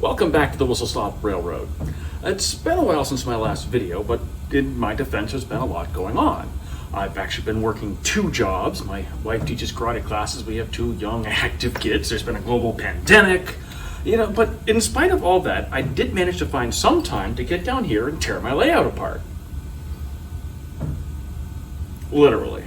Welcome back to the Whistle Stop Railroad. It's been a while since my last video, but in my defense, there's been a lot going on. I've actually been working 2 jobs. My wife teaches karate classes. We have 2 young, active kids. There's been a global pandemic. But in spite of all that, I did manage to find some time to get down here and tear my layout apart. Literally.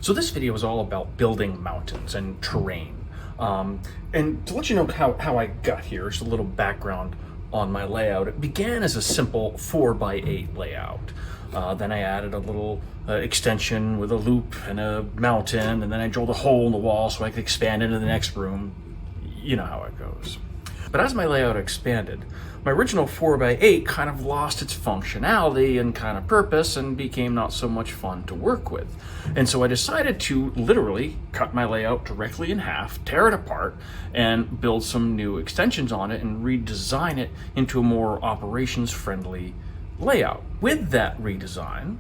So this video is all about building mountains and terrain. And to let you know how I got here, just a little background on my layout. It began as a simple 4x8 layout. Then I added a little extension with a loop and a mountain, and then I drilled a hole in the wall so I could expand into the next room. You know how it goes. But as my layout expanded, my original 4x8 kind of lost its functionality and kind of purpose and became not so much fun to work with. And so I decided to literally cut my layout directly in half, tear it apart, and build some new extensions on it and redesign it into a more operations-friendly layout. With that redesign,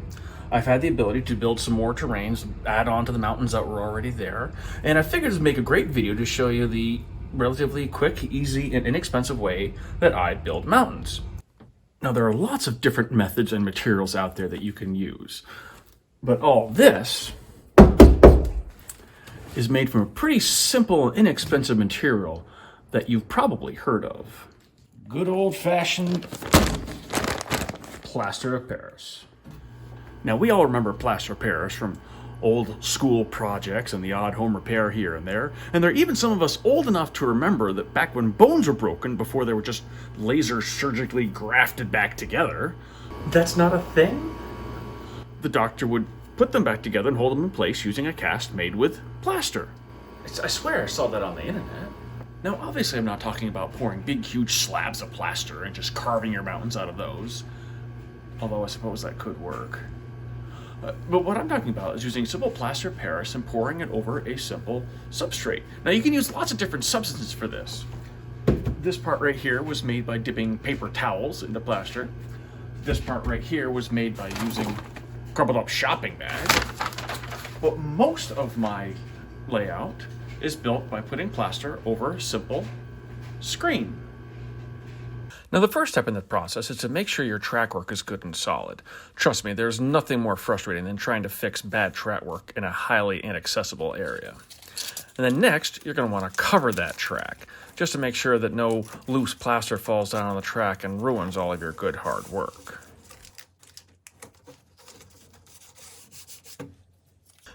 I've had the ability to build some more terrains, add on to the mountains that were already there, and I figured to make a great video to show you the relatively quick, easy, and inexpensive way that I build mountains. Now, there are lots of different methods and materials out there that you can use, but all this is made from a pretty simple and inexpensive material that you've probably heard of. Good old-fashioned plaster of Paris. Now, we all remember plaster of Paris from old school projects and the odd home repair here and there. And there are even some of us old enough to remember that back when bones were broken, before they were just laser surgically grafted back together. That's not a thing? The doctor would put them back together and hold them in place using a cast made with plaster. I swear I saw that on the internet. Now, obviously I'm not talking about pouring big, huge slabs of plaster and just carving your mountains out of those. Although I suppose that could work. But what I'm talking about is using simple plaster of Paris and pouring it over a simple substrate. Now, you can use lots of different substances for this. This part right here was made by dipping paper towels into plaster. This part right here was made by using crumpled up shopping bags. But most of my layout is built by putting plaster over a simple screen. Now, the first step in the process is to make sure your track work is good and solid. Trust me, there's nothing more frustrating than trying to fix bad track work in a highly inaccessible area. And then next, you're going to want to cover that track, just to make sure that no loose plaster falls down on the track and ruins all of your good hard work.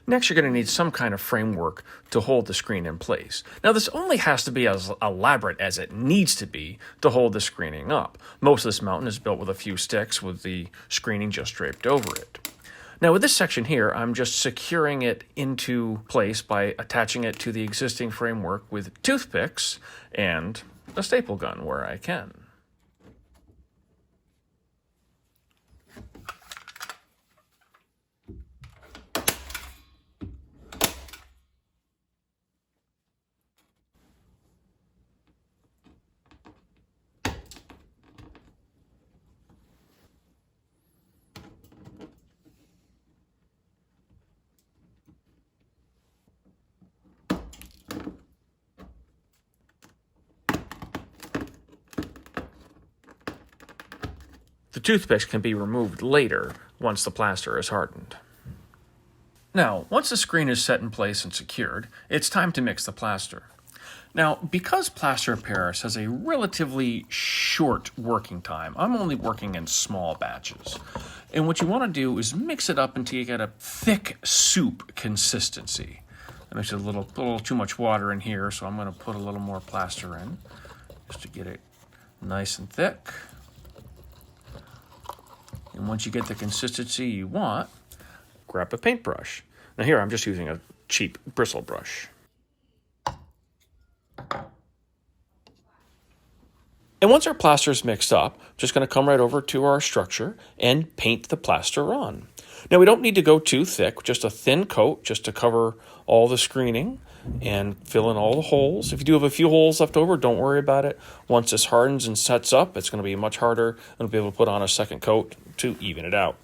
Next, you're going to need some kind of framework to hold the screen in place. Now, this only has to be as elaborate as it needs to be to hold the screening up. Most of this mountain is built with a few sticks with the screening just draped over it. Now, with this section here, I'm just securing it into place by attaching it to the existing framework with toothpicks and a staple gun where I can. The toothpicks can be removed later once the plaster is hardened. Now, once the screen is set in place and secured, it's time to mix the plaster. Now, because plaster of Paris has a relatively short working time, I'm only working in small batches. And what you want to do is mix it up until you get a thick soup consistency. I mixed a little too much water in here, so I'm going to put a little more plaster in just to get it nice and thick. And once you get the consistency you want, grab a paintbrush. Now here I'm just using a cheap bristle brush. And once our plaster is mixed up, just going to come right over to our structure and paint the plaster on. Now we don't need to go too thick, just a thin coat just to cover all the screening and fill in all the holes. If you do have a few holes left over, don't worry about it. Once this hardens and sets up, it's going to be much harder, and we'll be able to put on a second coat to even it out.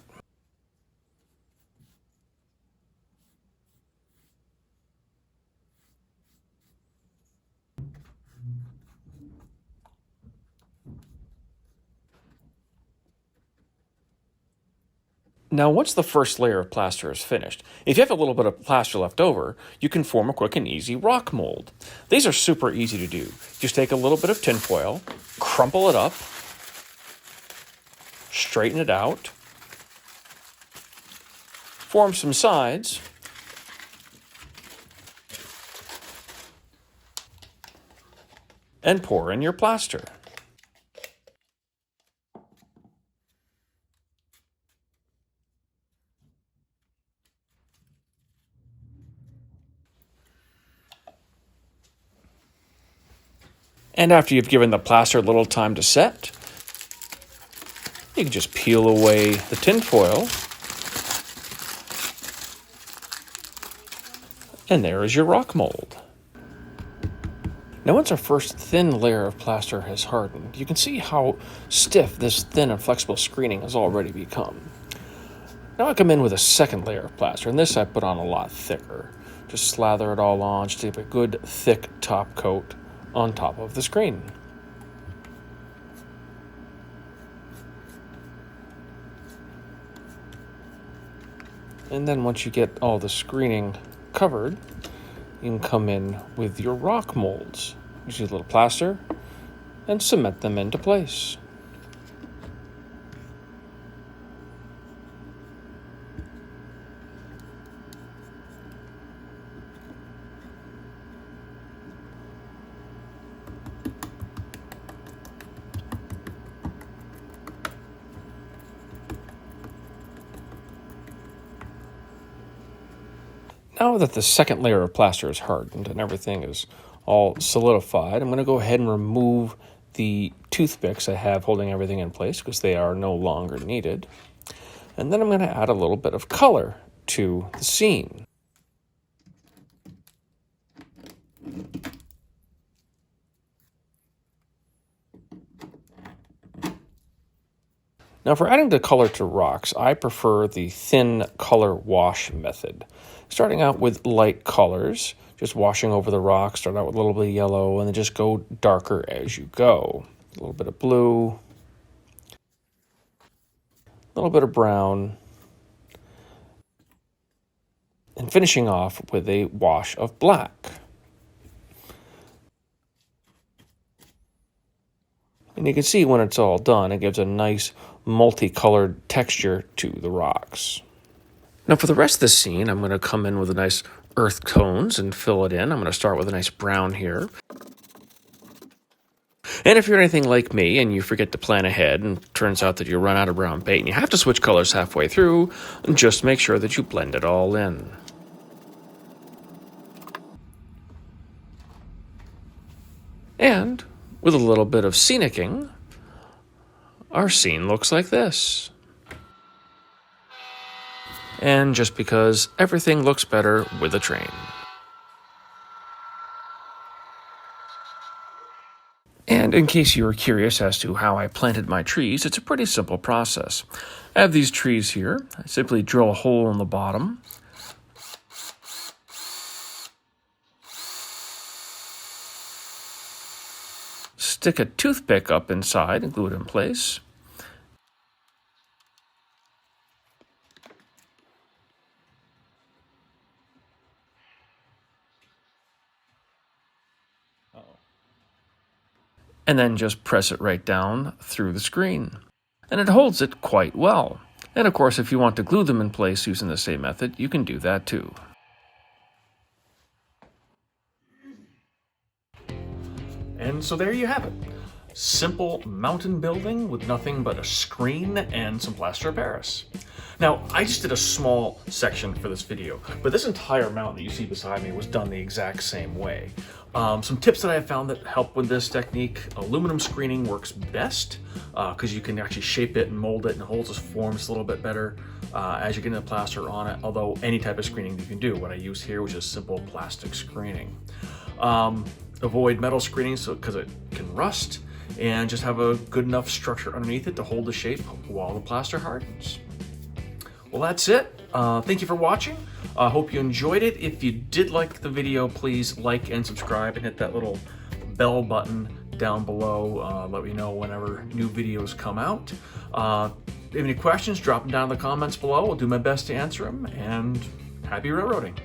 Now, once the first layer of plaster is finished, if you have a little bit of plaster left over, you can form a quick and easy rock mold. These are super easy to do. Just take a little bit of tinfoil, crumple it up, straighten it out, form some sides, and pour in your plaster. And after you've given the plaster a little time to set, you can just peel away the tinfoil. And there is your rock mold. Now once our first thin layer of plaster has hardened, you can see how stiff this thin and flexible screening has already become. Now I come in with a second layer of plaster, and this I put on a lot thicker. Just slather it all on, just to give a good thick top coat on top of the screen. And then once you get all the screening covered, you can come in with your rock molds. Use a little plaster and cement them into place. Now that the second layer of plaster is hardened and everything is all solidified, I'm going to go ahead and remove the toothpicks I have holding everything in place because they are no longer needed. And then I'm going to add a little bit of color to the scene. Now for adding the color to rocks, I prefer the thin color wash method. Starting out with light colors, just washing over the rock, start out with a little bit of yellow, and then just go darker as you go. A little bit of blue, a little bit of brown, and finishing off with a wash of black. And you can see when it's all done, it gives a nice multicolored texture to the rocks. Now for the rest of the scene, I'm going to come in with a nice earth tones and fill it in. I'm going to start with a nice brown here. And if you're anything like me and you forget to plan ahead and it turns out that you run out of brown paint and you have to switch colors halfway through, just make sure that you blend it all in. And with a little bit of scenicking, our scene looks like this. And just because everything looks better with a train. And in case you were curious as to how I planted my trees, it's a pretty simple process. I have these trees here. I simply drill a hole in the bottom. Stick a toothpick up inside and glue it in place. And then just press it right down through the screen. And it holds it quite well. And of course, if you want to glue them in place using the same method, you can do that too. And so there you have it. Simple mountain building with nothing but a screen and some plaster of Paris. Now, I just did a small section for this video, but this entire mountain that you see beside me was done the exact same way. Some tips that I have found that help with this technique: aluminum screening works best because you can actually shape it and mold it, and it holds its forms a little bit better as you're getting the plaster on it, although any type of screening you can do. What I use here was just simple plastic screening. Avoid metal screening because it can rust, and just have a good enough structure underneath it to hold the shape while the plaster hardens. Well, that's it. Thank you for watching. I hope you enjoyed it. If you did like the video, please like and subscribe and hit that little bell button down below. Let me know whenever new videos come out. If you have any questions, drop them down in the comments below. I'll do my best to answer them, and happy railroading.